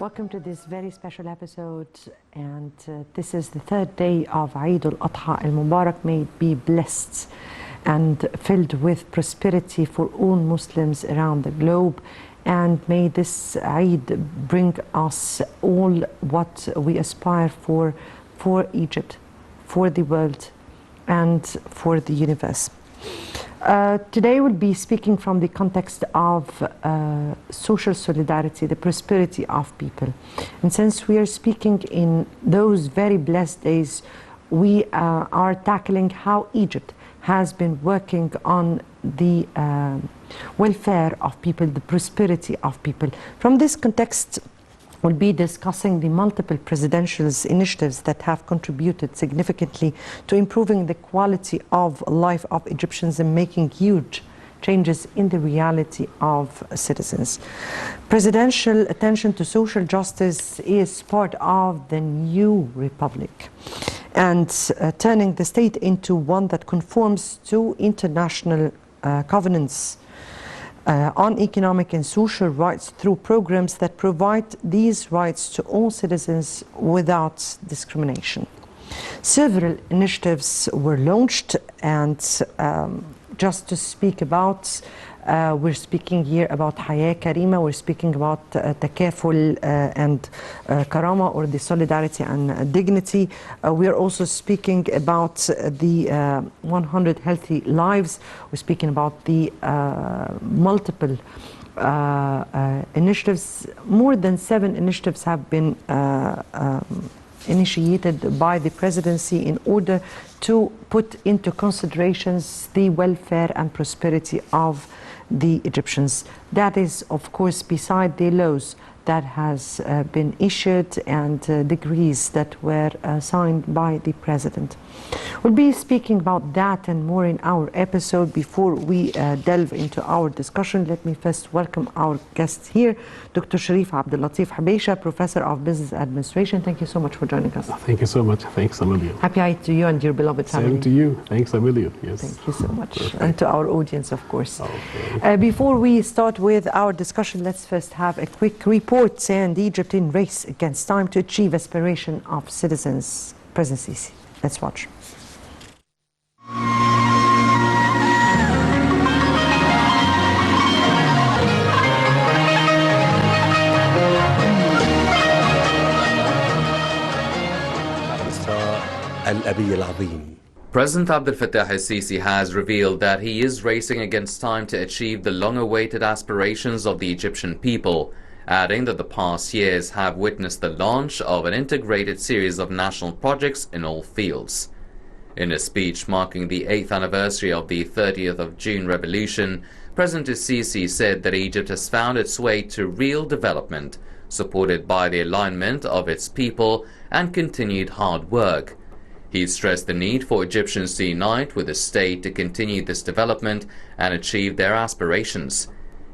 Welcome to this very special episode, and this is the third day of Eid al-Adha al-Mubarak. May it be blessed and filled with prosperity for all Muslims around the globe, and may this Eid bring us all what we aspire for Egypt, for the world, and for the universe. Today we'll be speaking from the context of social solidarity, the prosperity of people. And since we are speaking in those very blessed days, we are tackling how Egypt has been working on the welfare of people, the prosperity of people. From this context, we'll be discussing the multiple presidential initiatives that have contributed significantly to improving the quality of life of Egyptians and making huge changes in the reality of citizens. Presidential attention to social justice is part of the new republic, and turning the state into one that conforms to international covenants on economic and social rights through programs that provide these rights to all citizens without discrimination. Several initiatives were launched, and just to speak about, we're speaking here about Hayat Karima, we're speaking about Takaful and Karama, or the solidarity and dignity. We are also speaking about the 100 healthy lives. We're speaking about the multiple initiatives. More than 7 initiatives have been initiated by the presidency in order to put into considerations the welfare and prosperity of the Egyptians. That is, of course, beside the laws that has been issued and decrees that were signed by the president. We'll be speaking about that and more in our episode. Before we delve into our discussion, let me first welcome our guests here, Dr. Sherif Abdel Latif Habesha, Professor of Business Administration. Thank you so much for joining us. Thank you so much. Thanks a million. Happy Eid to you and your beloved family. Same to you. Thanks a million. Yes. Thank you so much. Perfect. And to our audience, of course. Okay. Before we start with our discussion, let's first have a quick report. And Egypt in race against time to achieve aspiration of citizens. President Sisi. Let's watch. President Abdel al-Sisi has revealed that he is racing against time to achieve the long-awaited aspirations of the Egyptian people, adding that the past years have witnessed the launch of an integrated series of national projects in all fields. In a speech marking the 8th anniversary of the 30th of June revolution, President Sisi said that Egypt has found its way to real development, supported by the alignment of its people and continued hard work. He stressed the need for Egyptians to unite with the state to continue this development and achieve their aspirations.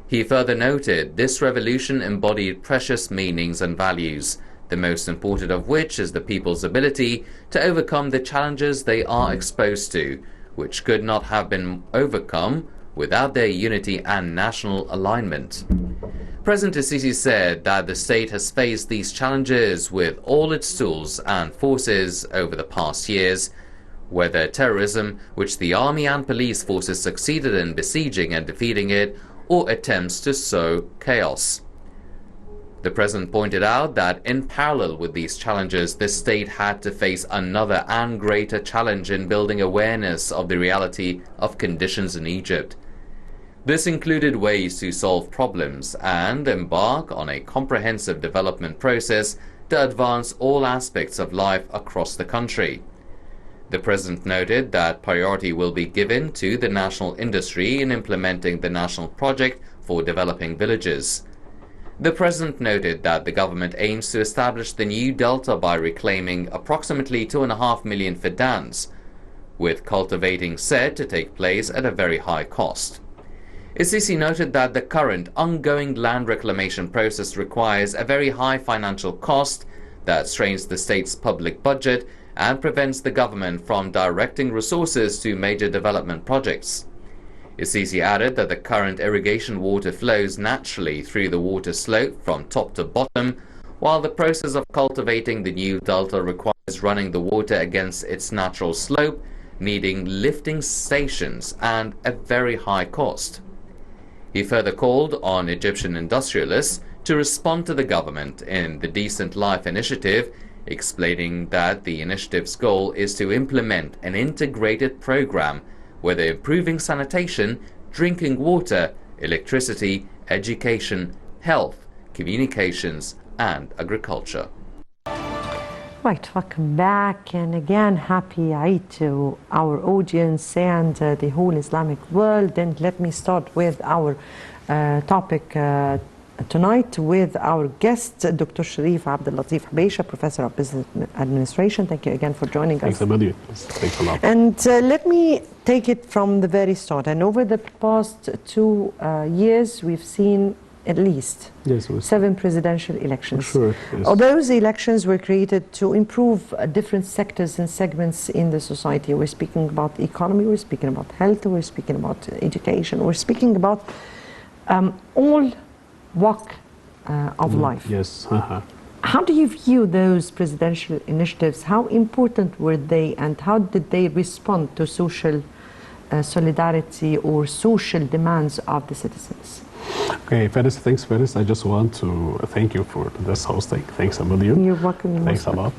He further noted this revolution embodied precious meanings and values, the most important of which is the people's ability to overcome the challenges they are exposed to, which could not have been overcome without their unity and national alignment. President Sisi said that the state has faced these challenges with all its tools and forces over the past years, whether terrorism, which the army and police forces succeeded in besieging and defeating it, or attempts to sow chaos. The president pointed out that in parallel with these challenges, the state had to face another and greater challenge in building awareness of the reality of conditions in Egypt. This included ways to solve problems and embark on a comprehensive development process to advance all aspects of life across the country. The president noted that priority will be given to the national industry in implementing the national project for developing villages. The president noted that the government aims to establish the new delta by reclaiming approximately 2.5 million fidans, with cultivating said to take place at a very high cost. Sisi noted that the current ongoing land reclamation process requires a very high financial cost that strains the state's public budget and prevents the government from directing resources to major development projects. Sisi added that the current irrigation water flows naturally through the water slope from top to bottom, While the process of cultivating the new delta requires running the water against its natural slope, needing lifting stations and a very high cost. He further called on Egyptian industrialists to respond to the government in the Decent Life initiative, explaining that the initiative's goal is to implement an integrated program where they're improving sanitation, drinking water, electricity, education, health, communications, and agriculture. Right, welcome back, and again, happy Eid to our audience and the whole Islamic world. And let me start with our topic tonight with our guest, Dr. Sherif Abdel Latif Habesha, Professor of Business Administration. Thank you again for joining us. Thanks a million. Thanks a lot. And let me take it from the very start. And over the past 2 years, we've seen at least 7 presidential elections. Sure, yes. All those elections were created to improve different sectors and segments in the society. We're speaking about economy, we're speaking about health, we're speaking about education, we're speaking about all walk of life. Yes. How do you view those presidential initiatives? How important were they, and how did they respond to social solidarity or social demands of the citizens? Okay, first, I just want to thank you for this hosting. Thanks a million. You're welcome. Thanks a lot.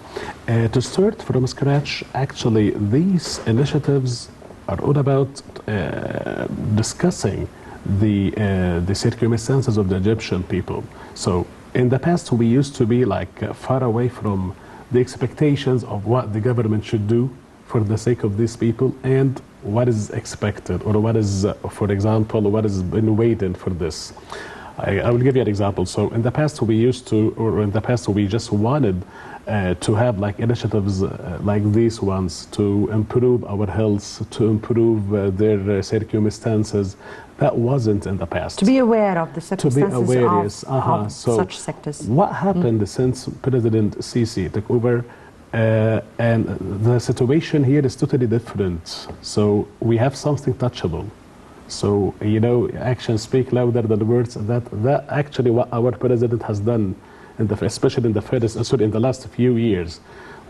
To start from scratch, actually, these initiatives are all about discussing the circumstances of the Egyptian people. So in the past, we used to be like far away from the expectations of what the government should do for the sake of these people and what is expected, or what is, for example, what has been waiting for this. I will give you an example. So in the past, we used to, or in the past, we just wanted to have like initiatives like these ones to improve our health, to improve their circumstances. That wasn't in the past. To be aware of the circumstances to be aware, of so such sectors. What happened since President Sisi took over? And the situation here is totally different. So we have something touchable. So, you know, actions speak louder than words. That actually what our president has done, especially in the last few years.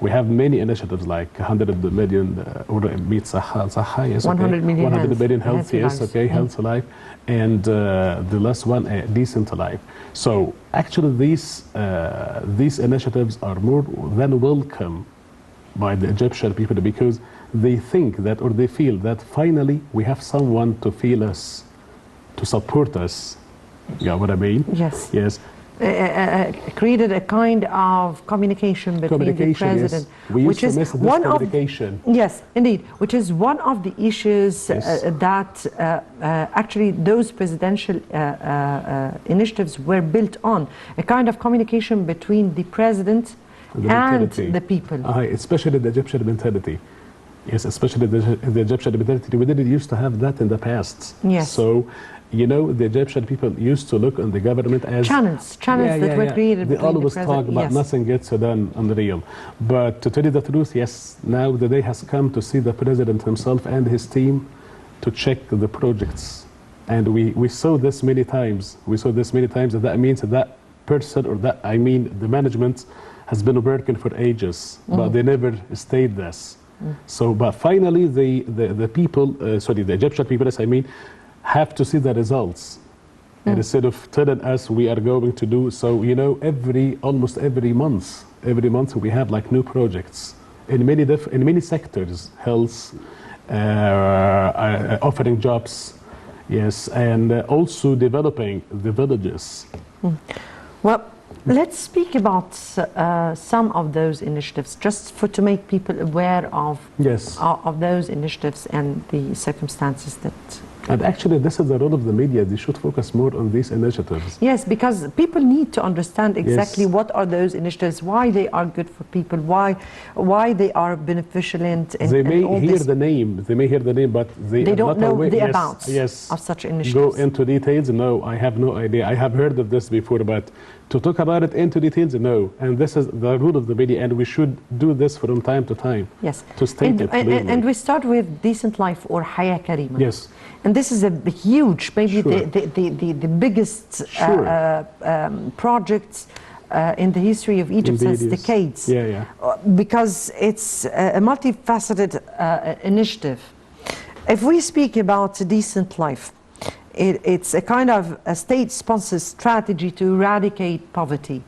We have many initiatives like 100 million, or meet Saha, yes, 100 million 100 million health, yes, lives. okay, health life, and the last one, decent life. So actually these initiatives are more than welcome by the Egyptian people, because they think that, or they feel that finally we have someone to feel us, to support us. You know what I mean? Yes. Yes. Created a kind of communication between the president, yes. We which used is to miss one this of communication. yes, indeed, which is one of the issues Yes. that actually those presidential initiatives were built on, a kind of communication between the president and the people. Especially the Egyptian mentality. Yes, especially the Egyptian mentality. We didn't used to have that in the past. Yes. So, you know, the Egyptian people used to look on the government as channels that were created. They between always the talk about yes. nothing gets done on the real. But to tell you the truth, yes, now the day has come to see the president himself and his team to check the projects. And we saw this many times. We saw this many times, and that means that person, or that, I mean, the management has been working for ages, but they never stayed this. So, but finally, the people, the Egyptian people, as I mean, have to see the results. And instead of telling us we are going to do so, you know, almost every month we have like new projects in many sectors, health, offering jobs, yes, and also developing the villages. Well, let's speak about some of those initiatives, just to make people aware of those initiatives and the circumstances that. And actually, this is the role of the media. They should focus more on these initiatives. Yes, because people need to understand exactly what are those initiatives, why they are good for people, why they are beneficial, and they may hear the name. They may hear the name, but they are don't not know aware. the abouts of such initiatives. Go into details. No, I have no idea. I have heard of this before, but to talk about it into details, no. And this is the rule of the media, and we should do this from time to time. Yes. To state it clearly. And we start with Decent Life, or Haya Karima. Yes. And this is a huge, maybe the biggest projects in the history of Egypt Indeed, since yes. decades. Yeah, yeah. Because it's a multifaceted initiative. If we speak about a decent life, it's a kind of a state-sponsored strategy to eradicate poverty.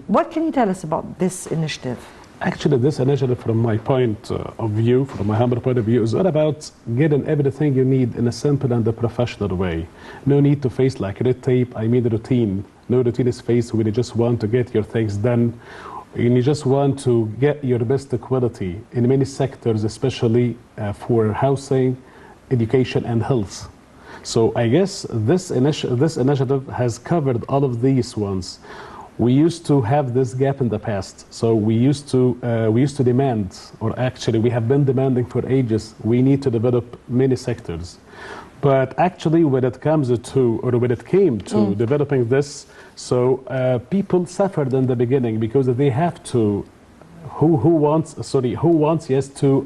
What can you tell us about this initiative? Actually, this initiative, from my point of view, from my humble point of view, is all about getting everything you need in a simple and a professional way. No need to face like red tape, I mean routine. No routine is faced when you just want to get your things done, and you just want to get your best quality in many sectors, especially for housing, education, and health. So I guess this initiative has covered all of these ones. We used to have this gap in the past, so we used to demand, or actually we have been demanding for ages, we need to develop many sectors. But actually when it comes to, or when it came to developing this, so people suffered in the beginning because they have to, who wants yes to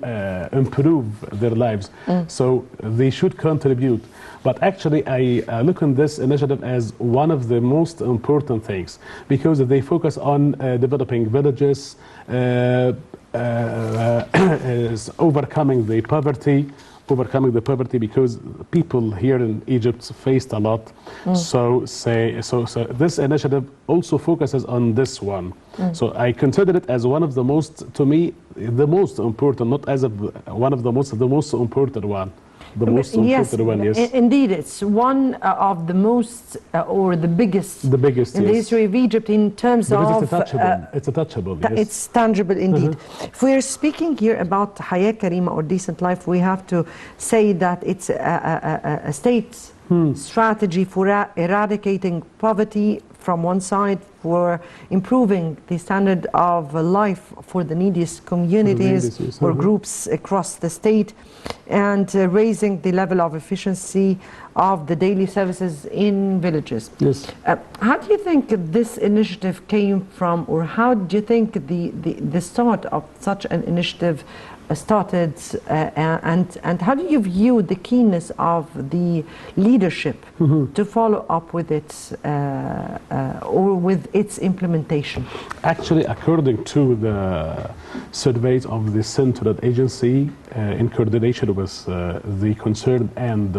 improve their lives, so they should contribute. But actually, I look on this initiative as one of the most important things because they focus on developing villages, overcoming the poverty because people here in Egypt faced a lot. So this initiative also focuses on this one. So I consider it as one of the most, to me, the most important, not as one of the most important one. The most important one, yes. Indeed, it's one of the most or the biggest in yes. the history of Egypt in terms because of... it's touchable, yes. It's tangible indeed. If we're speaking here about Hayat Karima or decent life, we have to say that it's a state strategy for eradicating poverty from one side, for improving the standard of life for the neediest communities or groups across the state, and raising the level of efficiency of the daily services in villages. Yes. How do you think this initiative came from, or how do you think the start of such an initiative started, and how do you view the keenness of the leadership to follow up with it or with its implementation? Actually, according to the surveys of the central agency in coordination with the concerned and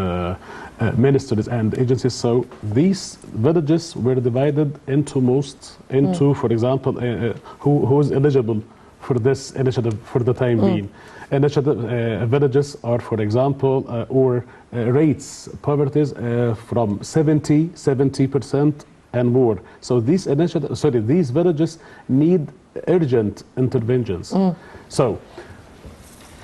ministries and agencies, so these villages were divided into for example, who is eligible for this initiative for the time being. Villages are, for example, rates poverty from 70% and more. So these villages need urgent interventions. So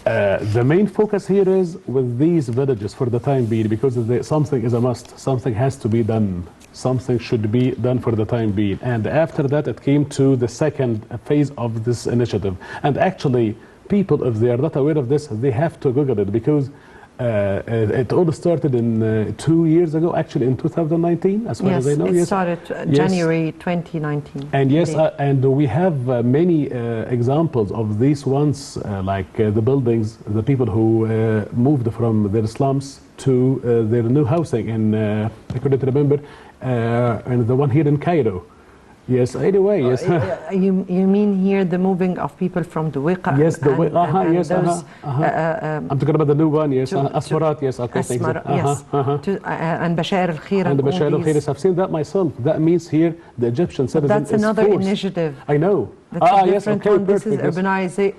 the main focus here is with these villages for the time being, because something is a must. Something has to be done. Something should be done for the time being. And after that, it came to the second phase of this initiative. And actually, people, if they are not aware of this, they have to Google it, because it all started in 2 years ago, actually in 2019, as far as I know. It started January 2019. And yes, and we have many examples of these ones, like the buildings, the people who moved from their slums to their new housing, and I couldn't remember, and the one here in Cairo. Yes, anyway, yes. You mean here the moving of people from the Wiqa? Yes, the Wiqa, yes. I'm talking about the new one, yes. Asmarat, yes. Okay, thanks. Yes. And Bashar al-Khair. And Bashar al-Khair, yes, I've seen that myself. That means here the Egyptian citizen That's another initiative. I know. That's yes, okay, one. This is urbanizing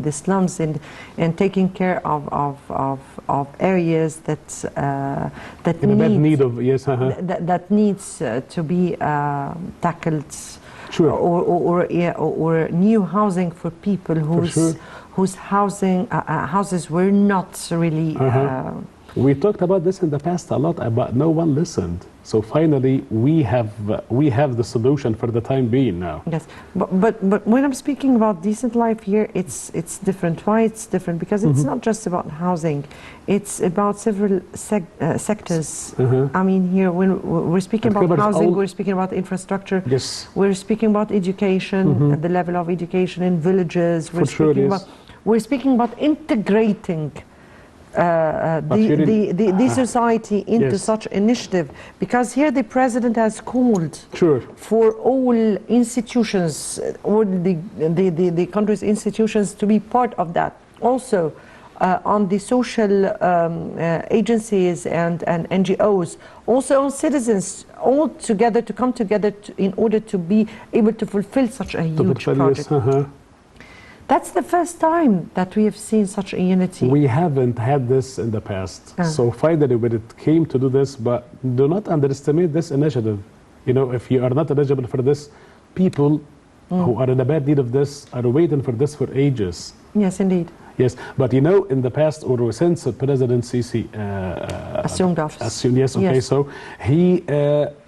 the slums and taking care of areas that in bad need of, yes, that needs to be tackled. Sure. Or new housing for people whose houses were not really. We talked about this in the past a lot, but no one listened. So finally, we have the solution for the time being now. Yes, but when I'm speaking about decent life here, it's different. Why it's different? Because it's not just about housing; it's about several sectors. I mean, here when we're speaking about housing, we're speaking about infrastructure. Yes. We're speaking about education, at the level of education in villages. We're speaking about integrating the society into Yes. such initiative? Because here the president has called Sure. for all institutions, all the country's institutions to be part of that. Also, on the social agencies and NGOs, also on citizens, all together to come together in order to be able to fulfill such a huge project. That's the first time that we have seen such a unity. We haven't had this in the past. So finally, when it came to do this, but do not underestimate this initiative. You know, if you are not eligible for this, people who are in a bad need of this are waiting for this for ages. Yes, indeed. Yes, but you know, in the past, or since President Sisi Assumed office. Yes, okay, Yes. so he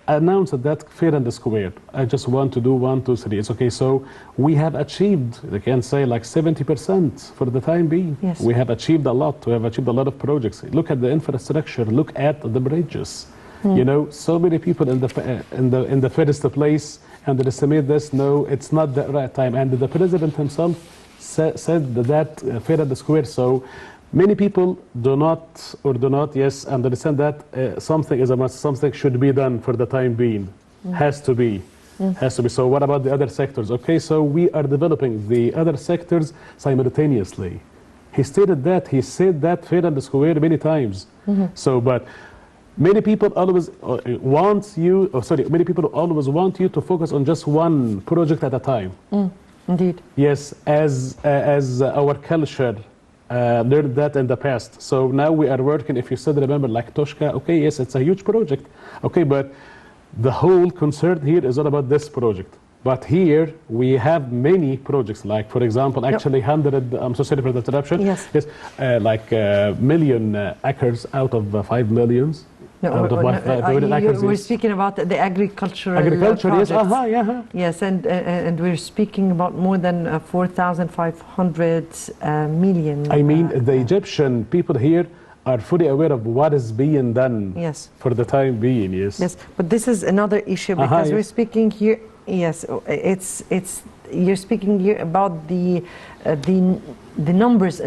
announced that fair and square. I just want to do 1, 2, 3. It's okay, so we have achieved, I can say, like 70% for the time being. Yes. We have achieved a lot. We have achieved a lot of projects. Look at the infrastructure. Look at the bridges. You know, so many people in the first place underestimate this. No, it's not the right time. And the president himself said that fair and square. So many people do not understand that something is a must. Something should be done for the time being. Has to be. Has to be. So what about the other sectors? Okay, so we are developing the other sectors simultaneously. He stated that. He said that fair and square many times. So, but many people always many people always want you to focus on just one project at a time. Indeed. Yes, as our culture learned that in the past. So now we are working, if you still remember, like Toshka, okay, yes, it's a huge project. Okay, but the whole concern here is all about this project. But here we have many projects, like, for example, actually 100, I'm so sorry for the interruption. Yes. Yes, like million acres out of 5 millions. We're speaking about the agricultural Agriculture, yes, projects. Yes, and we're speaking about more than 4,500 million. I mean, the Egyptian people here are fully aware of what is being done. Yes. For the time being, yes. Yes, but this is another issue because we're yes. speaking here. Yes, you're speaking here about the numbers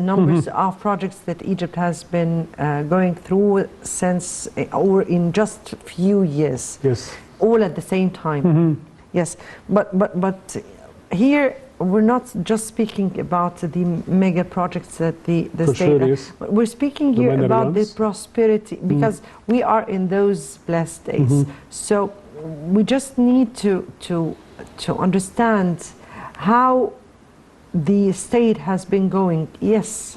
of projects that Egypt has been going through since or in just few years. Yes. All at the same time. Yes, but here we're not just speaking about the mega projects that the For state. sure, yes. But we're speaking here about the prosperity because we are in those blessed days. So we just need to understand how the state has been going, yes,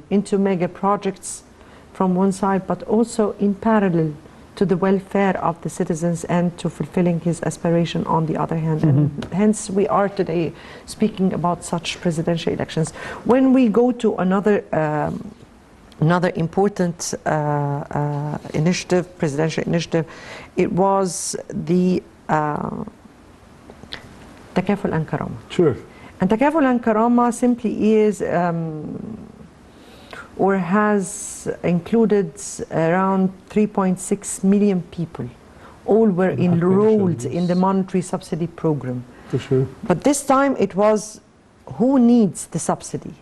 into mega projects from one side, but also in parallel to the welfare of the citizens and to fulfilling his aspiration on the other hand. And hence we are today speaking about such presidential elections. When we go to another important initiative, presidential initiative, it was the Takaful and Karama. Sure. And Takaful and Karama simply is or has included around 3.6 million people. All were enrolled in the monetary subsidy program. For sure. But this time it was who needs the subsidy?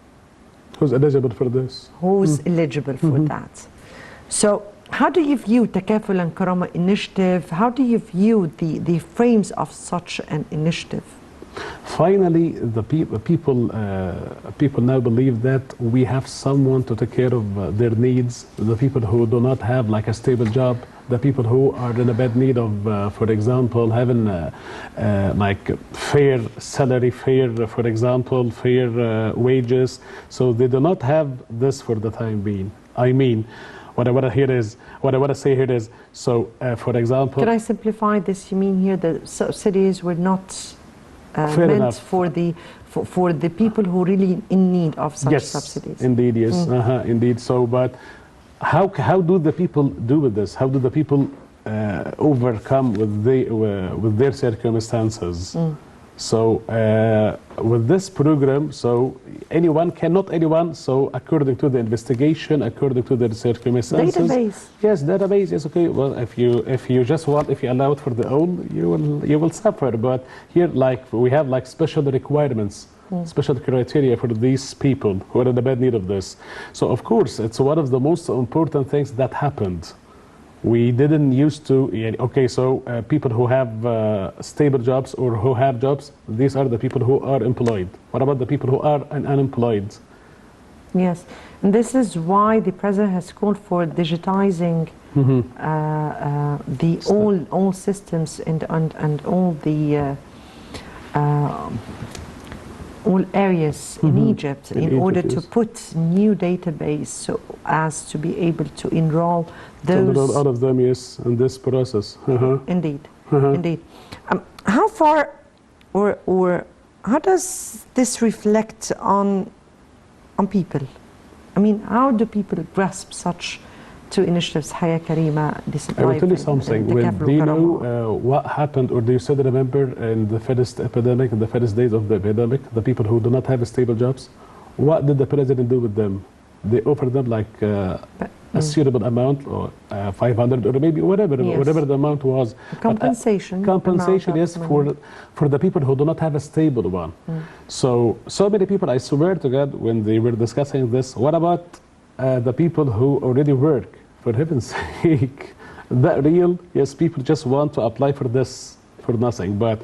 Who's eligible for this? Who's eligible for that? So how do you view Takaful and Karama initiative? How do you view the frames of such an initiative? Finally, the people now believe that we have someone to take care of their needs. The people who do not have like a stable job, the people who are in a bad need of, for example, having like fair salary, fair, for example, fair wages. So they do not have this for the time being. I mean, what I want to say here is, so for example, can I simplify this? You mean here the subsidies were not meant enough. for the people who really in need of such subsidies? Indeed, yes, indeed. So, but how do the people do with this? How do the people overcome with their circumstances? So with this program, so not anyone, so according to the investigation, according to the circumstances. Database. Yes, database, yes, okay. Well, if you allow it for the all, you will suffer. But here, like, we have like special requirements special criteria for these people who are in a bad need of this. So of course, it's one of the most important things that happened. We didn't used to, okay, so people who have stable jobs or who have jobs, these are the people who are employed. What about the people who are unemployed? Yes, and this is why the president has called for digitizing the all systems and all the all areas in Egypt in order to put new database so as to be able to enroll those. All of them, yes, in this process. Indeed, indeed. How far or how does this reflect on people? I mean, how do people grasp such two initiatives, Haya Karima, Decent I will Life, tell you something. Do you know what happened, or do you still remember in the first epidemic, in the first days of the epidemic, the people who do not have stable jobs? What did the president do with them? They offered them like a suitable amount, or 500, or maybe whatever the amount was. Compensation. Compensation, yes, for the people who do not have a stable one. So many people, I swear to God, when they were discussing this, what about the people who already work? For heaven's sake, that real? Yes, people just want to apply for this for nothing. But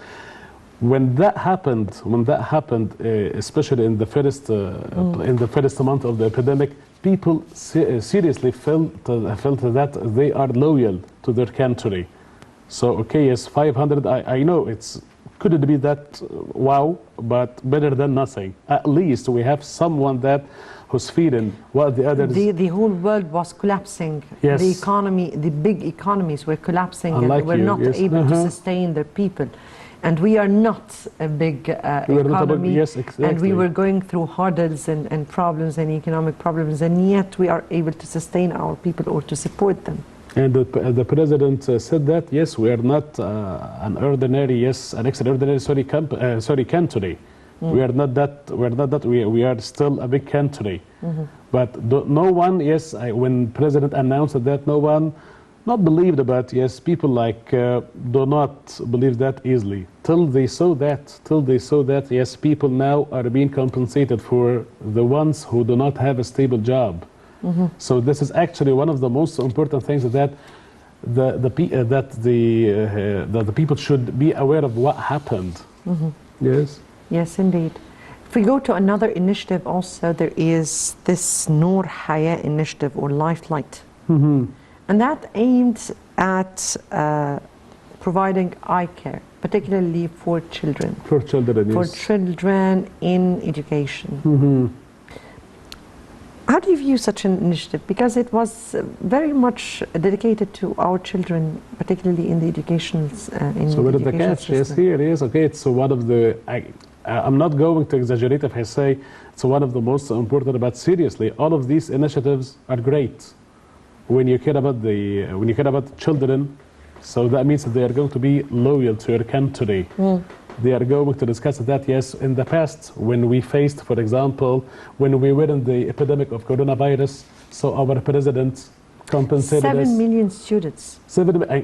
when that happened, especially in the first month of the epidemic, people seriously felt that they are loyal to their country. So okay, yes, 500. I know couldn't be that wow, but better than nothing. At least we have someone who's feeding what the others. The whole world was collapsing. Yes. The economy, the big economies were collapsing, Unlike and were not able to sustain their people. And we are not a big economy, yes, exactly. And we were going through hurdles and problems and economic problems, and yet we are able to sustain our people or to support them. And the president said that, yes, we are not an extraordinary country. We are not that. We are still a big country. But no one, yes, when president announced that, no one not believed, but yes, people do not believe that easily till they saw that yes, people now are being compensated for the ones who do not have a stable job. So this is actually one of the most important things that the people should be aware of what happened. Yes. Yes, indeed. If we go to another initiative also, there is this Noor Haya initiative or Lifelight. And that aimed at providing eye care, particularly for children. For children, yes. For children in education. How do you view such an initiative? Because it was very much dedicated to our children, particularly in the education system. So what is the catch? Yes, here is, okay, it's one of the, I'm not going to exaggerate if I say it's one of the most important, but seriously, all of these initiatives are great. When you care about children, so that means that they are going to be loyal to your country. They are going to discuss that, yes, in the past, when we faced, for example, when we were in the epidemic of coronavirus, so our president compensated us. 7 million students.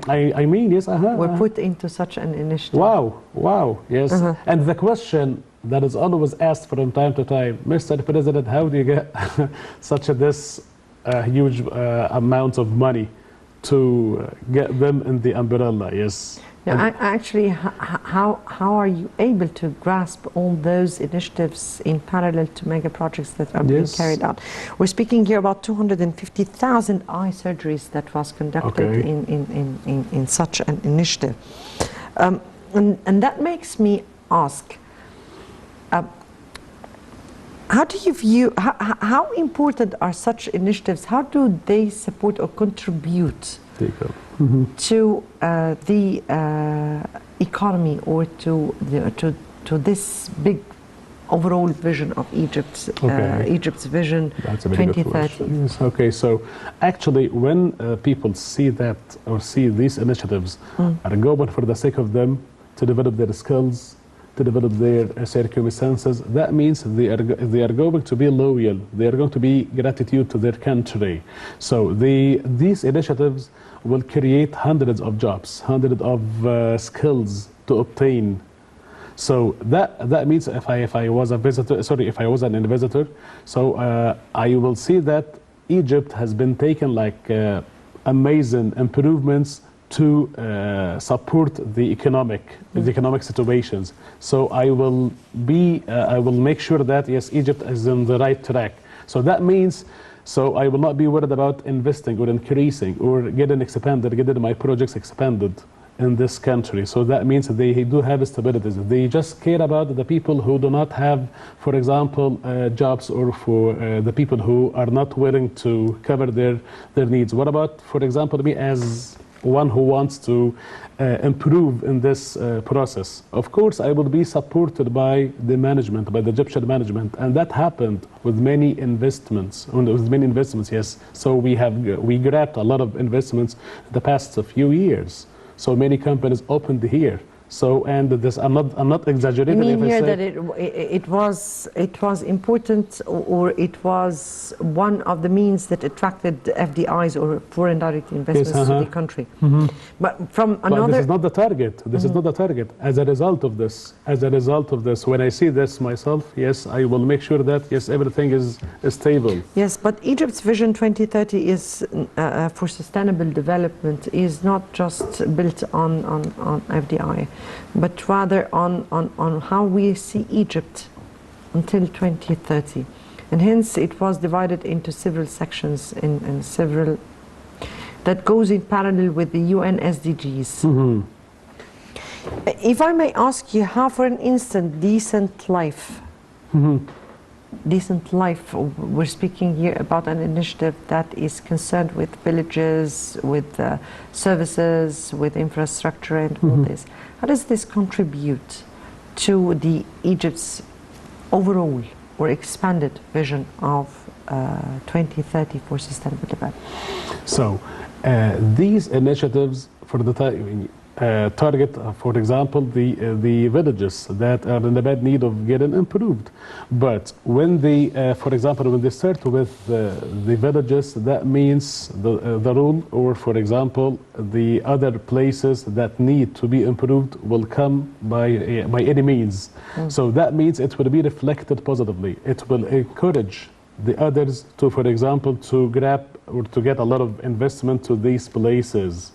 I mean, yes, were put into such an initiative. Wow, yes. And the question that is always asked from time to time, Mr. President, how do you get such a huge amount of money to get them in the umbrella? Yes. Yeah, actually, how are you able to grasp all those initiatives in parallel to mega projects that are being carried out? We're speaking here about 250,000 eye surgeries that was conducted in such an initiative. And that makes me ask, how do you view, how important are such initiatives? How do they support or contribute to the economy or to this big overall vision of Egypt's vision 2030? Yes. Okay, so actually when people see that or see these initiatives are going for the sake of them to develop their skills, to develop their circumstances, that means they are going to be loyal, they are going to be gratitude to their country. So these initiatives will create hundreds of jobs, hundreds of skills to obtain. So that means if I was a visitor, sorry, if I was an visitor, so I will see that Egypt has been taking like amazing improvements to support the economic situations. So I will make sure that yes, Egypt is on the right track. So that means, so I will not be worried about investing or increasing or getting my projects expanded in this country. So that means they do have stability. They just care about the people who do not have, for example, jobs, or for the people who are not willing to cover their needs. What about, for example, me as one who wants to improve in this process? Of course, I will be supported by the management, by the Egyptian management, and that happened with many investments. Yes. So we grabbed a lot of investments the past few years. So many companies opened here. So, and this, I'm not exaggerating. You mean if I here say that it was important, or it was one of the means that attracted FDIs or foreign direct investments to the country. But from another, but this is not the target. This is not the target. As a result of this, when I see this myself, yes, I will make sure that yes, everything is stable. Yes, but Egypt's Vision 2030 is for sustainable development is not just built on FDI, but rather on how we see Egypt until 2030. And hence it was divided into several sections and several, that goes in parallel with the UN SDGs. If I may ask you, how, for an instant, decent life, we're speaking here about an initiative that is concerned with villages, with services, with infrastructure and all this. How does this contribute to the Egypt's overall or expanded vision of 2030 for sustainable development? So these initiatives for the target, for example, the villages that are in the bad need of getting improved. But when they, for example, when they start with the villages, that means the rule, or for example, the other places that need to be improved will come by any means. So that means it will be reflected positively. It will encourage the others to, for example, to grab or to get a lot of investment to these places.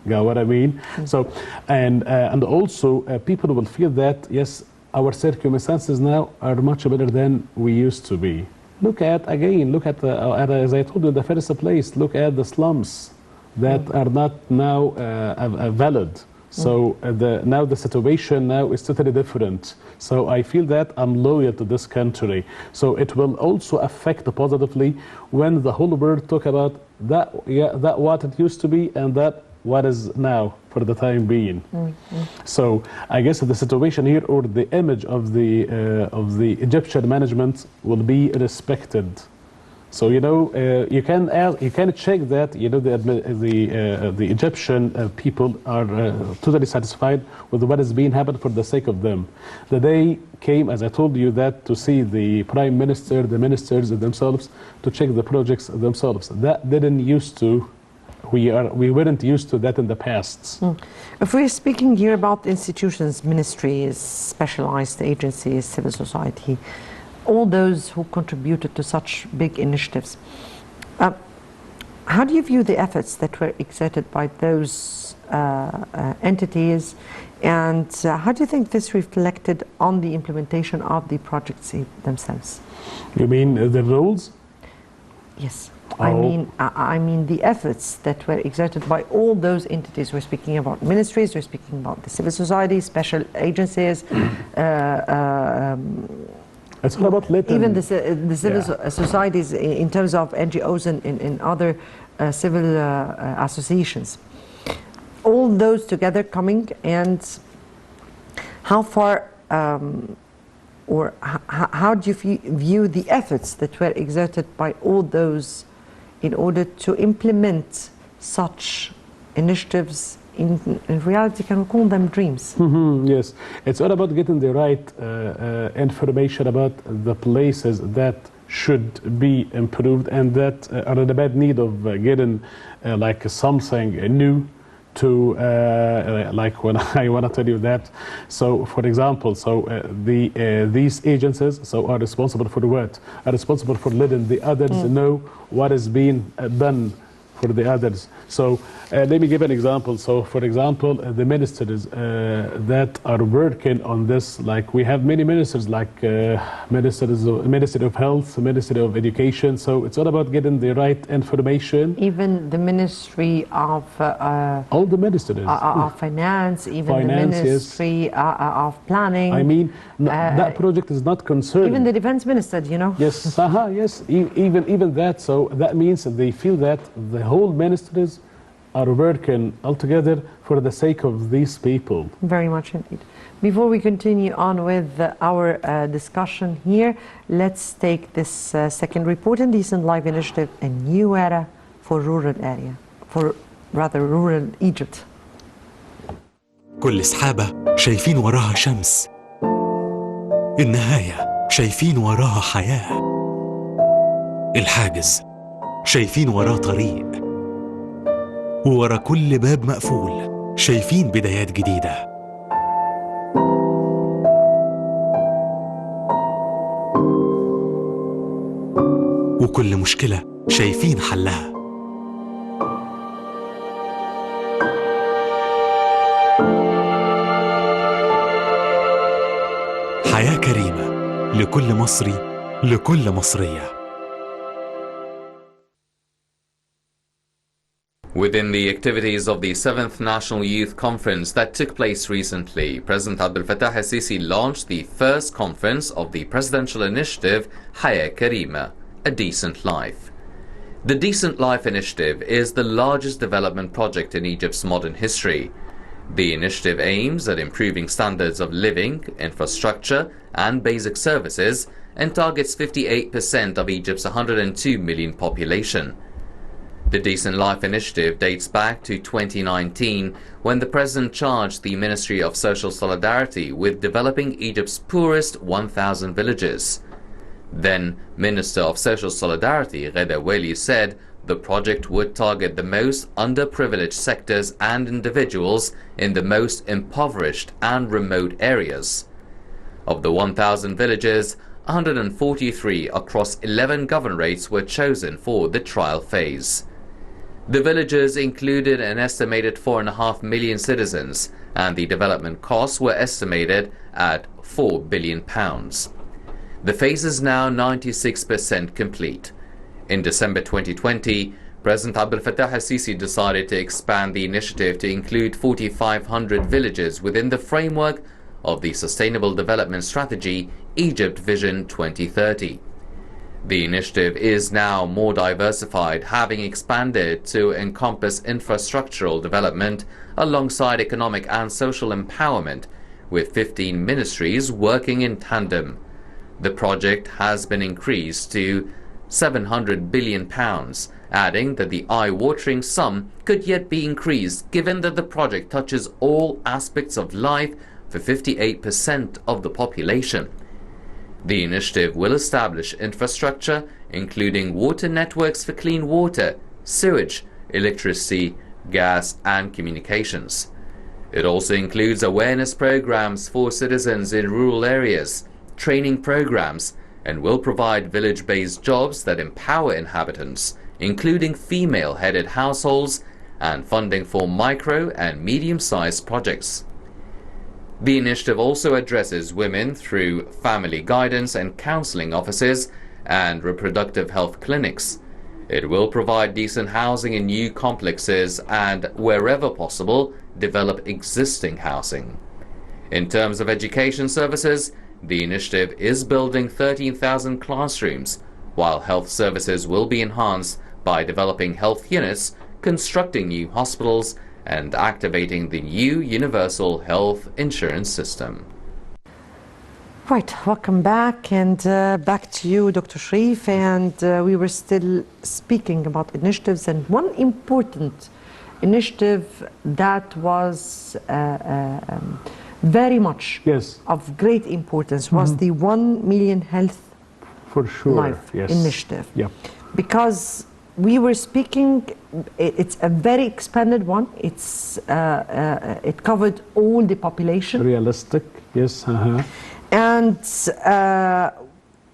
Got what I mean? So, and also people will feel that yes, our circumstances now are much better than we used to be. Look at as I told you in the first place, look at the slums that are not now valid. So now the situation now is totally different. So I feel that I'm loyal to this country. So it will also affect positively when the whole world talk about that, that what it used to be and that what is now for the time being. So I guess the situation here, or the image of the Egyptian management, will be respected. So you know, you can check that you know the Egyptian people are totally satisfied with what is being happened for the sake of them. The day came, as I told you, that to see the prime minister, the ministers themselves, to check the projects themselves. That didn't used to. We weren't used to that in the past. If we're speaking here about institutions, ministries, specialized agencies, civil society, all those who contributed to such big initiatives, how do you view the efforts that were exerted by those entities, and how do you think this reflected on the implementation of the projects themselves? You mean the rules? Yes. I mean the efforts that were exerted by all those entities. We're speaking about ministries, we're speaking about the civil society, special agencies. It's all about even the civil societies in terms of NGOs and other civil associations. All those together coming, and how far or how do you view the efforts that were exerted by all those in order to implement such initiatives? In reality, can we call them dreams? Yes, it's all about getting the right information about the places that should be improved and that are in a bad need of getting like something new to, like when I want to tell you that, so for example, so these agencies so are responsible for what? Are responsible for letting the others know what is being done for the others. So let me give an example. So for example, the ministers that are working on this, like we have many ministers, like Ministry of Health, Ministry of Education. So it's all about getting the right information. Even the Ministry of all the ministries of Finance, even the Ministry of Planning. I mean, that project is not concerned. Even the Defense Minister, you know. Yes, yes. Even that. So that means that they feel that the whole ministries are working altogether for the sake of these people. Very much indeed. Before we continue on with our discussion here, let's take this second report in Decent Life Initiative, a new era for rural area, for rather rural Egypt. كل سحابة شايفين وراها شمس، النهاية شايفين وراها حياة، الحاجز شايفين وراه طريق، وورا كل باب مقفول شايفين بدايات جديدة. وكل مشكلة شايفين حلها. حياة كريمة لكل مصري، لكل مصرية. Within the activities of the 7th National Youth Conference that took place recently, President Abdel al-Sisi launched the first conference of the presidential initiative Hayat Karima, A Decent Life. The Decent Life Initiative is the largest development project in Egypt's modern history. The initiative aims at improving standards of living, infrastructure and basic services and targets 58% of Egypt's 102 million population. The Decent Life Initiative dates back to 2019 when the President charged the Ministry of Social Solidarity with developing Egypt's poorest 1,000 villages. Then Minister of Social Solidarity Gheda Weli said the project would target the most underprivileged sectors and individuals in the most impoverished and remote areas. Of the 1,000 villages, 143 across 11 governorates were chosen for the trial phase. The villages included an estimated 4.5 million citizens, and the development costs were estimated at £4 billion. The phase is now 96% complete. In December 2020, President Abdel al-Sisi decided to expand the initiative to include 4,500 villages within the framework of the Sustainable Development Strategy Egypt Vision 2030. The initiative is now more diversified, having expanded to encompass infrastructural development alongside economic and social empowerment, with 15 ministries working in tandem. The project has been increased to £700 billion, adding that the eye-watering sum could yet be increased given that the project touches all aspects of life for 58% of the population. The initiative will establish infrastructure, including water networks for clean water, sewage, electricity, gas, and communications. It also includes awareness programs for citizens in rural areas, training programs, and will provide village-based jobs that empower inhabitants, including female-headed households, and funding for micro and medium-sized projects. The initiative also addresses women through family guidance and counseling offices and reproductive health clinics. It will provide decent housing in new complexes and, wherever possible, develop existing housing. In terms of education services, the initiative is building 13,000 classrooms, while health services will be enhanced by developing health units, constructing new hospitals, and activating the new universal health insurance system. Right, welcome back, and back to you, Dr. Sherif. And we were still speaking about initiatives, and one important initiative that was very much of great importance was the 1 million health for sure life initiative. Yep. Because we were speaking, it's a very expanded one. It covered all the population. Realistic, yes. And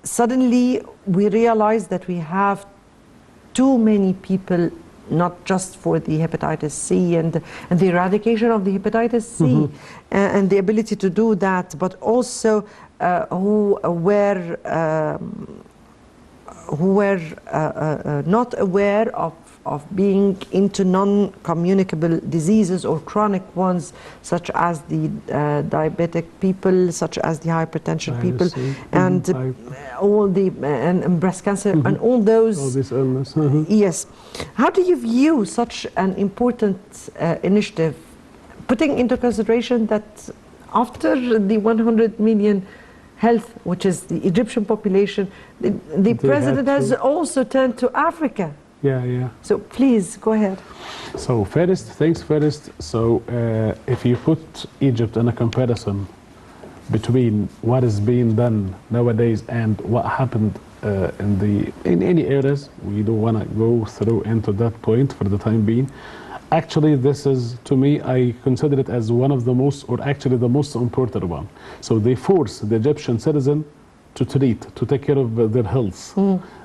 suddenly we realized that we have too many people, not just for the hepatitis C and the eradication of the hepatitis C and the ability to do that, but also who were not aware of being into non-communicable diseases or chronic ones, such as the diabetic people, such as the hypertension people, and all the and breast cancer and all those. All this illness. Yes. How do you view such an important initiative, putting into consideration that after the 100 million health, which is the Egyptian population, the president has also turned to Africa. Yeah. So please go ahead. So things first. So if you put Egypt in a comparison between what is being done nowadays and what happened in any areas, we don't want to go through into that point for the time being. Actually, this is, to me, I consider it as one of the most, or actually the most important one. So they force the Egyptian citizen to take care of their health.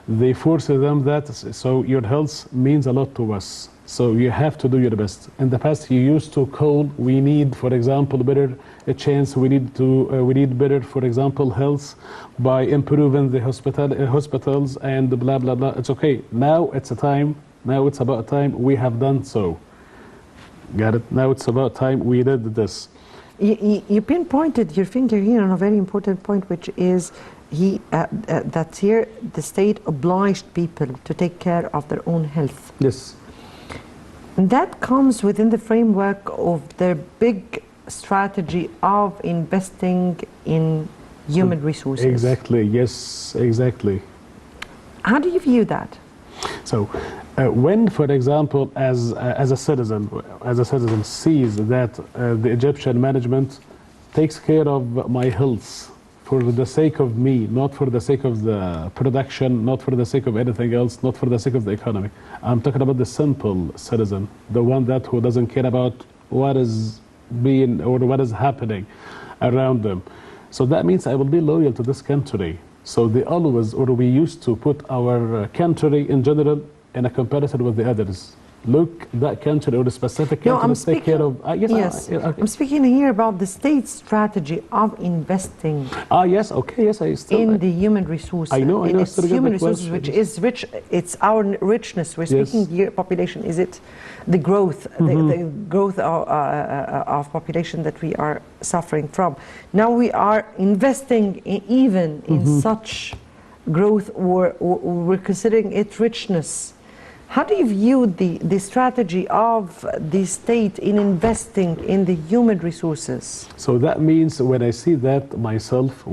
They force them that, so your health means a lot to us. So you have to do your best. In the past, you used to call, we need, for example, better a chance, we need better, for example, health by improving the hospitals and blah, blah, blah. It's okay. Now it's about time we have done so. Got it? Now it's about time we did this. You pinpointed your finger here on a very important point, which is that here the state obliged people to take care of their own health. Yes. And that comes within the framework of their big strategy of investing in human resources. Exactly, yes, exactly. How do you view that? So, when, for example, as a citizen sees that the Egyptian management takes care of my health for the sake of me, not for the sake of the production, not for the sake of anything else, not for the sake of the economy. I'm talking about the simple citizen, the one who doesn't care about what is being or what is happening around them. So that means I will be loyal to this country. So we used to put our country in general in a comparison with the others. Look, that country or the specific country take care of. Yes, okay. I'm speaking here about the state's strategy of investing. Yes, okay, yes, in the human resources. I know. It's human resources, which is rich. It's our richness. We're speaking here. Population. Is it the growth, the growth of population that we are suffering from? Now we are investing in such growth, or we're considering it richness. How do you view the strategy of the state in investing in the human resources? So that means when I see that myself,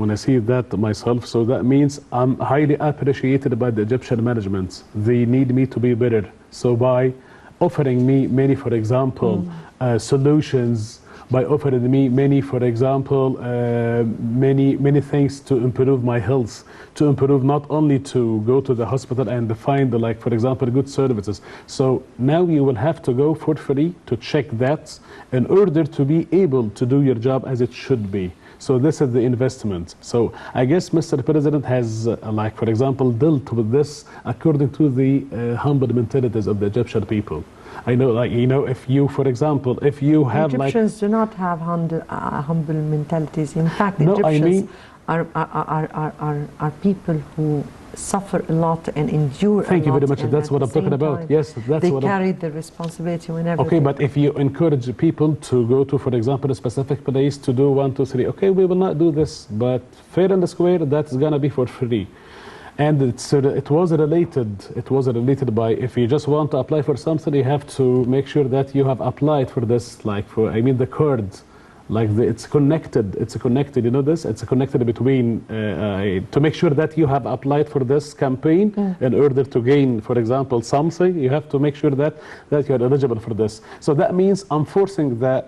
so that means I'm highly appreciated by the Egyptian management. They need me to be better. So by offering me many, for example, solutions, by offering me many, for example, many things to improve my health, to improve not only to go to the hospital and find, like, for example, good services. So now you will have to go for free to check that in order to be able to do your job as it should be. So this is the investment. So I guess Mr. President has, like, for example, dealt with this according to the humble mentalities of the Egyptian people. I know, like, you know, if you, for example, if you have Egyptians do not have humble mentalities. In fact, no, Egyptians are people who suffer a lot and endure a lot. Thank you very much. That's what I'm talking about. Yes, that's they what carry the responsibility whenever. Okay, but if you encourage people to go to, for example, a specific place to do 1, 2, 3, okay, we will not do this, but fair and square, that's gonna be for free. And it was related by, if you just want to apply for something, you have to make sure that you have applied for this, like the card, like it's connected, you know this? It's connected between, to make sure that you have applied for this campaign in order to gain, for example, something, you have to make sure that you are eligible for this. So that means I'm forcing the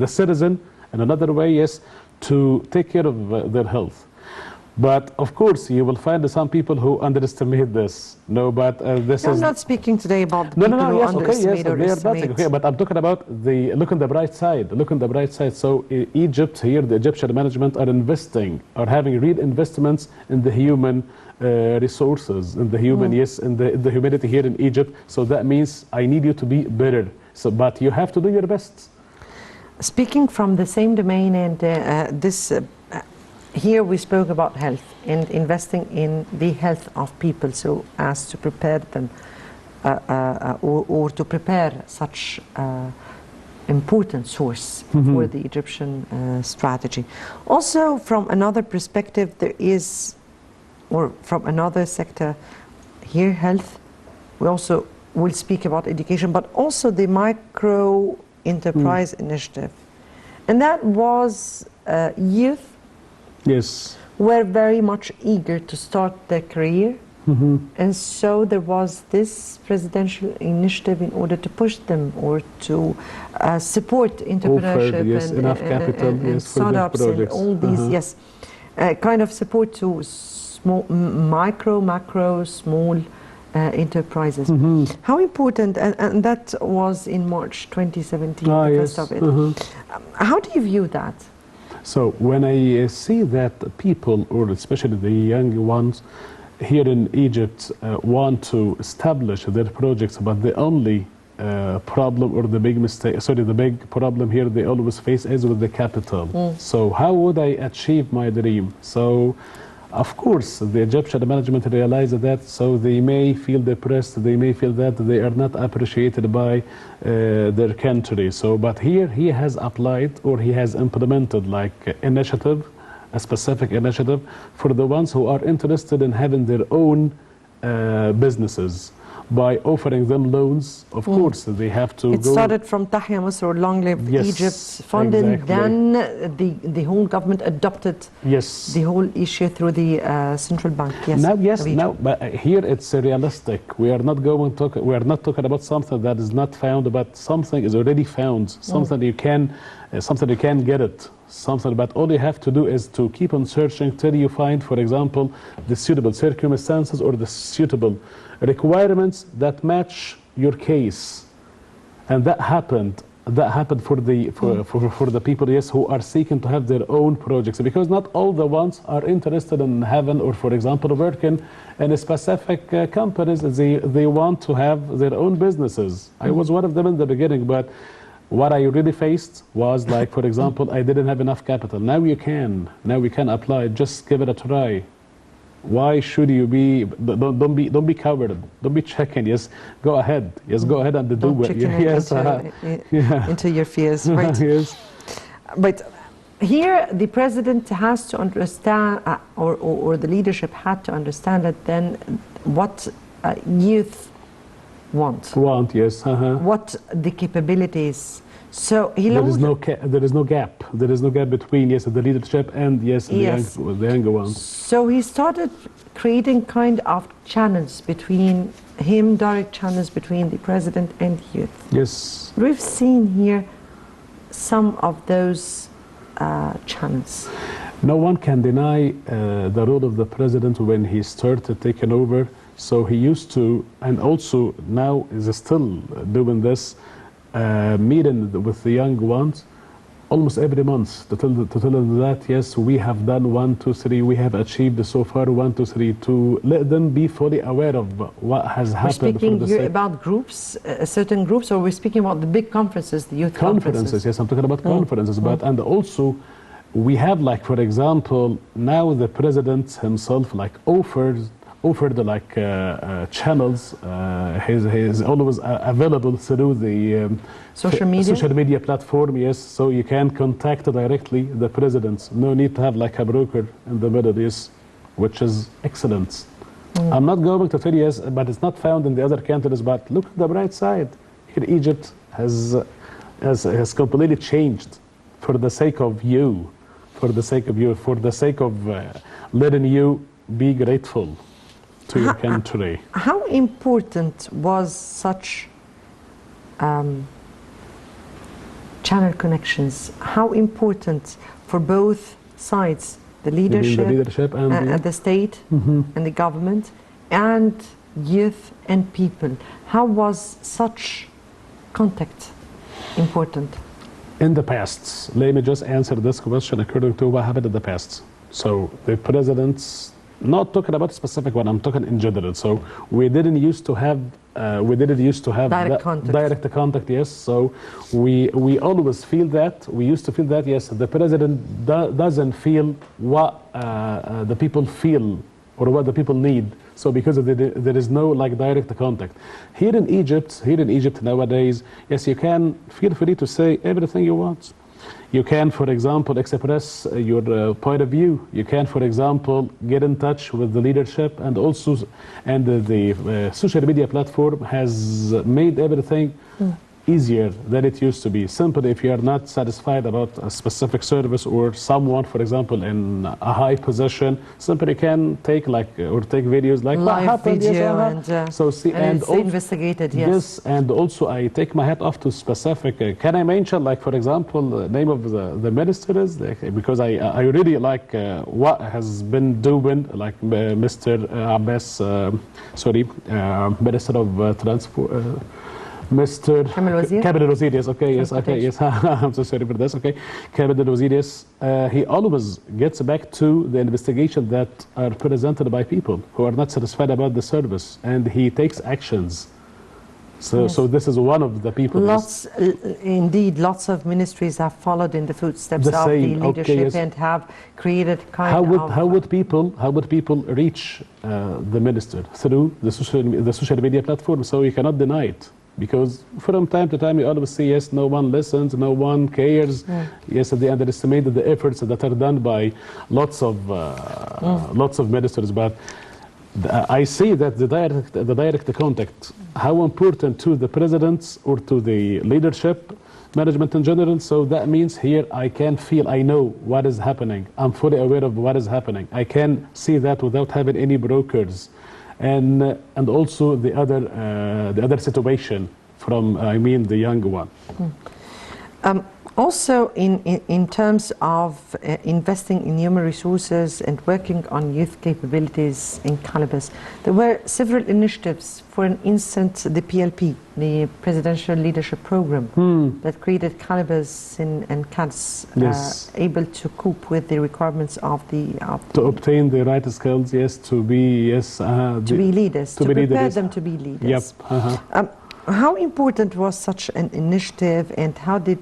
citizen in another way, yes, to take care of their health. But of course, you will find some people who underestimate this. No, but this I'm is not speaking today about the no, people no, no. who Yes, okay, yes, underestimate or they are nothing. estimate. Okay, but I'm talking about the look on the bright side. Look on the bright side. So Egypt here, the Egyptian management are investing, are having real investments in the human resources, in the human, yes, in the humanity here in Egypt. So that means I need you to be better. So, but you have to do your best. Speaking from the same domain, and here we spoke about health and investing in the health of people so as to prepare them or to prepare such important source for the Egyptian strategy. Also, from another perspective, there is, or from another sector, here health, we also will speak about education, but also the micro enterprise initiative. And that was youth Yes. were very much eager to start their career. And so there was this presidential initiative in order to push them or to support entrepreneurship yes, enough capital, and yes, for the startups and projects. all these, yes, kind of support to small, micro, macro, small enterprises. How important, and that was in March 2017, the first of it. How do you view that? So when I see that people, or especially the young ones here in Egypt, want to establish their projects, but the only problem or the big mistake, sorry, the big problem here they always face is with the capital. So how would I achieve my dream? So of course, the Egyptian management realized that, so they may feel depressed, they may feel that they are not appreciated by their country. So, but here he has applied or he has implemented like initiative, a specific initiative for the ones who are interested in having their own businesses. By offering them loans, of course, they have to It started from Tahya Masr, or Long Live Egypt funding, exactly. then the whole government adopted the whole issue through the central bank. But here it's realistic. We are not going to we are not talking about something that is not found, but something is already found. Something you can get it. Something, but all you have to do is to keep on searching till you find, for example, the suitable circumstances or the suitable requirements that match your case. And that happened for the people, yes, who are seeking to have their own projects, because not all the ones are interested in having, or for example, working in a specific companies. They want to have their own businesses. I was one of them in the beginning, but what I really faced was, like, for example, I didn't have enough capital. Now we can apply. Just give it a try. Why should you be? Don't be coward. Don't be chicken. Yes, go ahead. Yes, go ahead and do it. Yes, into your fears, right? Yes. But here, the president has to understand, or the leadership had to understand that then what youth want, yes. what the capabilities. So he there is no gap. There is no gap between, yes, the leadership and, yes, the younger ones. So he started creating kind of channels between him, direct channels between the president and youth. Yes. We've seen here some of those channels. No one can deny the role of the president when he started taking over. So he used to, and also now is still doing this, meeting with the young ones almost every month to tell them that, yes, we have done 1, 2, 3, we have achieved so far 1, 2, 3, to let them be fully aware of what has happened. We're speaking here about groups, certain groups, or we're speaking about the big conferences, the youth conferences? Yes, I'm talking about conferences, but and also we have, like, for example, now the president himself, like, offered like channels. He's always available through the social media platform. Yes, so you can contact directly the president. No need to have like a broker in the middle. Yes, which is excellent. I'm not going to tell you, yes, but it's not found in the other countries. But look at the bright side. Here, Egypt has completely changed for the sake of you, for the sake of letting you be grateful to your country. How important was such channel connections? How important for both sides, the leadership, and the state and the government, and youth and people. How was such contact important? in the past, let me just answer this question according to what happened in the past. So the presidents, not talking about a specific one, I'm talking in general. So we didn't used to have direct contact. Direct contact, yes. So we always feel that, we used to feel that, yes, the president doesn't feel what the people feel or what the people need. So because there is no like direct contact. Here in Egypt nowadays, yes, you can feel free to say everything you want. You can, for example, express your point of view. You can, for example, get in touch with the leadership, and also, the social media platform has made everything easier than it used to be. Simply, if you are not satisfied about a specific service or someone, for example, in a high position, simply can take take videos like what live happened, video, yes, and so see, and it's also, investigated, yes. Yes, and also I take my hat off to specific. Can I mention, like, for example, the name of the ministers? Because I really like what has been doing, like Mr. Abbas, Minister of Transport. Mr. Kamel Al-Wazir, yes, okay, yes, okay, yes. I'm so sorry for this, okay. Kamel Al-Wazir, yes. He always gets back to the investigation that are presented by people who are not satisfied about the service, and he takes actions. So, yes. So this is one of the people. Indeed, lots of ministries have followed in the footsteps of the leadership, okay, yes. and have created How would people reach the minister? Through the social media platform, so you cannot deny it. Because from time to time you always see, yes, no one listens, no one cares. Yes, they underestimate the efforts that are done by lots of ministers. But I see that the direct contact, how important to the presidents or to the leadership, management in general. So that means here I can feel, I know what is happening. I'm fully aware of what is happening. I can see that without having any brokers. And also the other situation from, I mean, the young one. Also, in terms of investing in human resources and working on youth capabilities in Calabas, there were several initiatives. For instance, the PLP, the Presidential Leadership Program, that created Calabas and CADS, yes. Able to cope with the requirements of to obtain the right skills, yes, to be, yes, to be leaders, to prepare leaders. them to be leaders. Yep. How important was such an initiative, and how did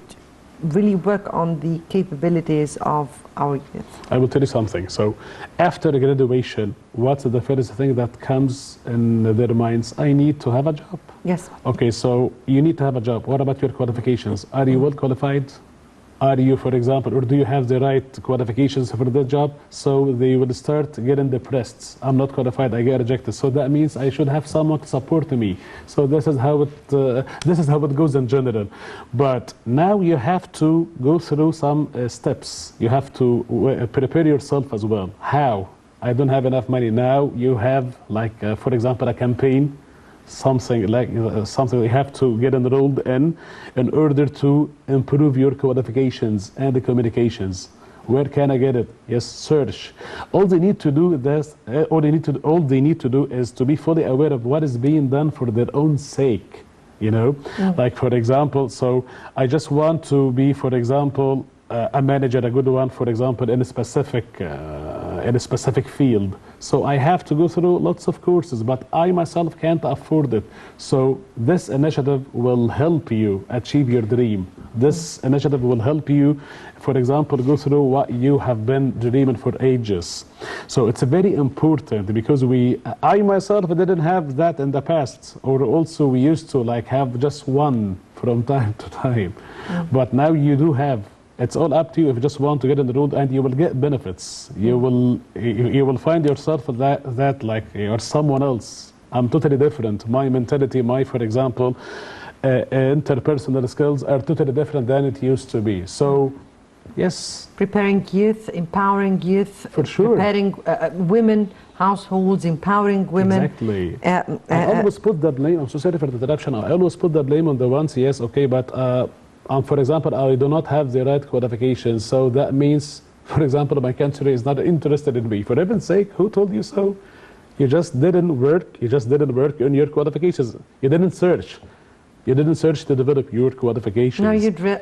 really work on the capabilities of our youth? I will tell you something. So after graduation, what's the first thing that comes in their minds? I need to have a job. Yes. Okay, so you need to have a job. What about your qualifications? Are you well qualified? Are you, for example, or do you have the right qualifications for the job? So they will start getting depressed. I'm not qualified, I get rejected. So that means I should have someone to support me. So this is how it goes in general. But now you have to go through some steps. You have to prepare yourself as well. How? I don't have enough money. Now you have, like, for example, a campaign. Something you have to get enrolled in order to improve your qualifications and the communications. Where can I get it? Yes, search. All they need to do is to be fully aware of what is being done for their own sake. You know, like, for example, so I just want to be, for example, a manager, a good one, for example, in a specific field. So I have to go through lots of courses, but I myself can't afford it. So this initiative will help you achieve your dream. This initiative will help you, for example, go through what you have been dreaming for ages. So it's very important, because I myself didn't have that in the past, or also we used to like have just one from time to time. But now you do have. It's all up to you if you just want to get in the road, and you will get benefits. You will find yourself that like you're someone else. I'm totally different. My mentality, for example, interpersonal skills are totally different than it used to be. So, yes. Preparing youth, empowering youth. For sure. Preparing women, households, empowering women. Exactly. I always put the blame, I'm so sorry for the interruption, I always put the blame on the ones, yes, okay, but for example, I do not have the right qualifications, so that means For example, my country is not interested in me. For heaven's sake, who told you so? You just didn't work. You just didn't work on your qualifications. You didn't search. You didn't search to develop your qualifications. Now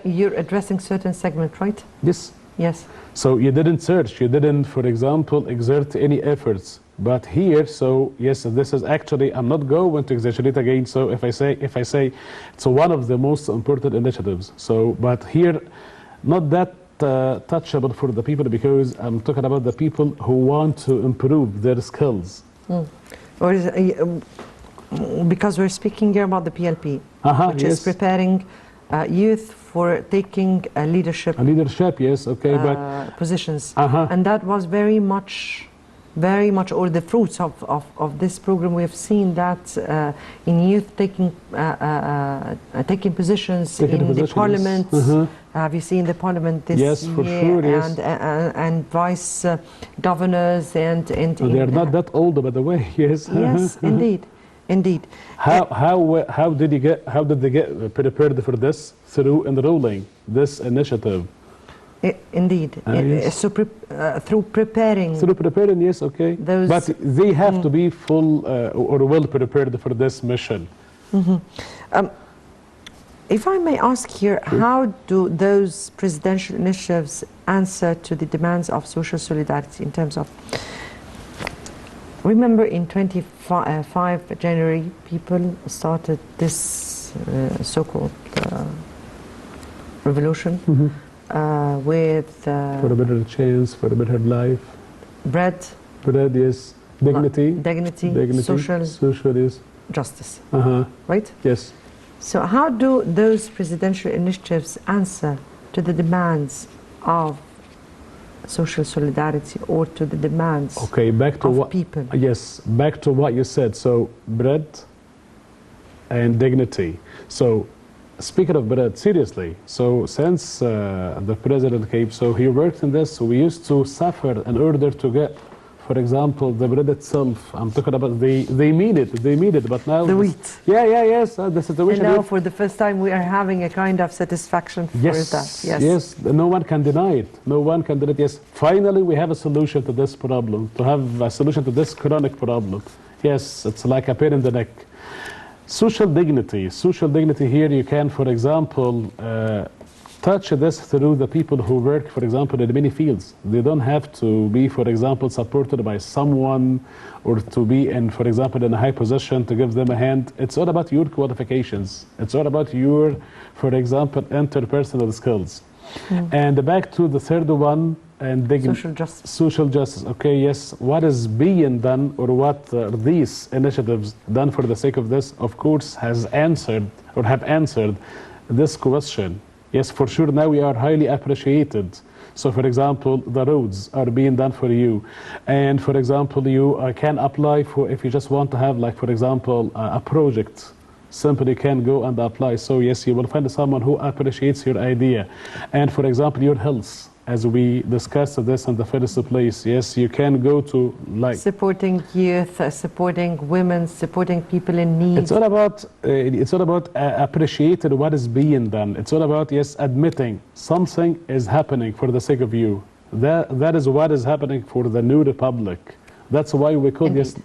you're addressing certain segment, right? Yes. Yes. So you didn't search. You didn't, for example, exert any efforts. But here, so yes, this is actually, I'm not going to exaggerate again. So if I say it's one of the most important initiatives. So, but here, not that touchable for the people, because I'm talking about the people who want to improve their skills. Or is because we're speaking here about the PLP, which is preparing youth for taking leadership. Leadership, yes, okay, but positions, and that was very much, or the fruits of this program. We have seen that in youth taking positions in the parliament. Have you seen the parliament this yes, year? For sure, yes. And vice governors and they are not that old, by the way. Yes. Yes, indeed. Indeed. How did they get prepared for this? Through enrolling this initiative. Indeed. Yes. So through preparing. Through preparing, yes, okay. But they have to be full or well prepared for this mission. If I may ask here, how do those presidential initiatives answer to the demands of social solidarity in terms of... Remember, in 25 January, people started this so-called revolution with... for a better chance, for a better life. Bread, yes. Dignity. Social, yes. Justice. Right? Yes. So how do those presidential initiatives answer to the demands of social solidarity or to the demands back to of people? Yes, back to what you said. So bread and dignity. So speaking of bread, seriously, so since the president came, so he worked in this, so we used to suffer in order to get, for example, the bread itself. I'm talking about they mean it, but now the wheat. Yes, the situation. And now for the first time we are having a kind of satisfaction for that. Yes, no one can deny it. Yes, finally we have a solution to this problem, to have a solution to this chronic problem. Yes, it's like a pain in the neck. Social dignity here, you can, for example, touch this through the people who work, for example, in many fields. They don't have to be, for example, supported by someone or to be in, for example, in a high position to give them a hand. It's all about your qualifications. It's all about your, for example, interpersonal skills. And back to the third one, and social justice. Social justice, okay, yes. What is being done, or what are these initiatives done for the sake of this, of course, has answered or have answered this question. Yes, for sure, now we are highly appreciated. So, for example, the roads are being done for you. And, for example, you can apply for, if you just want to have, like, for example, a project, simply can go and apply. So, yes, you will find someone who appreciates your idea. And, for example, your health, as we discussed this in the first place, yes, you can go to, like... supporting youth, supporting women, supporting people in need. It's all about appreciating what is being done. It's all about, yes, admitting something is happening for the sake of you. That is what is happening for the New Republic. That's why we call yes,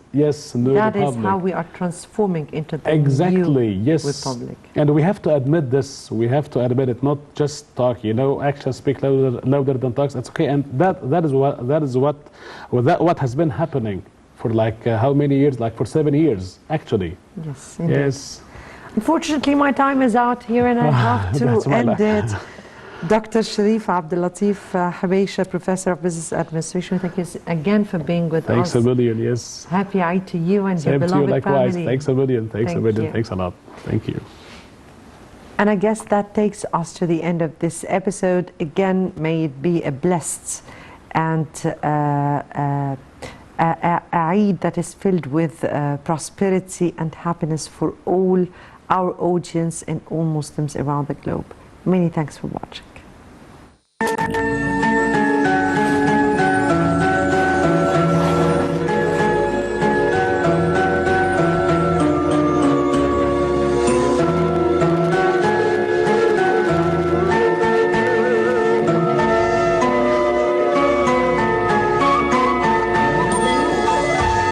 New Republic. That is how we are transforming into the New Republic. And we have to admit this. We have to admit it, not just talk. You know, actions speak louder than talks. That's okay. And that is what has been happening for like how many years? Like for 7 years, actually. Yes. Indeed. Yes. Unfortunately, my time is out here, and I have to end it. Dr. Sherif Abdel Latif Habeisha, Professor of Business Administration, thank you again for being with us. Thanks a million, yes. Happy Eid to you and Same your beloved to you, likewise. family. Thanks a million, thanks a lot. Thank you. And I guess that takes us to the end of this episode. Again, may it be a blessed and a Eid that is filled with prosperity and happiness for all our audience and all Muslims around the globe. Many thanks for watching.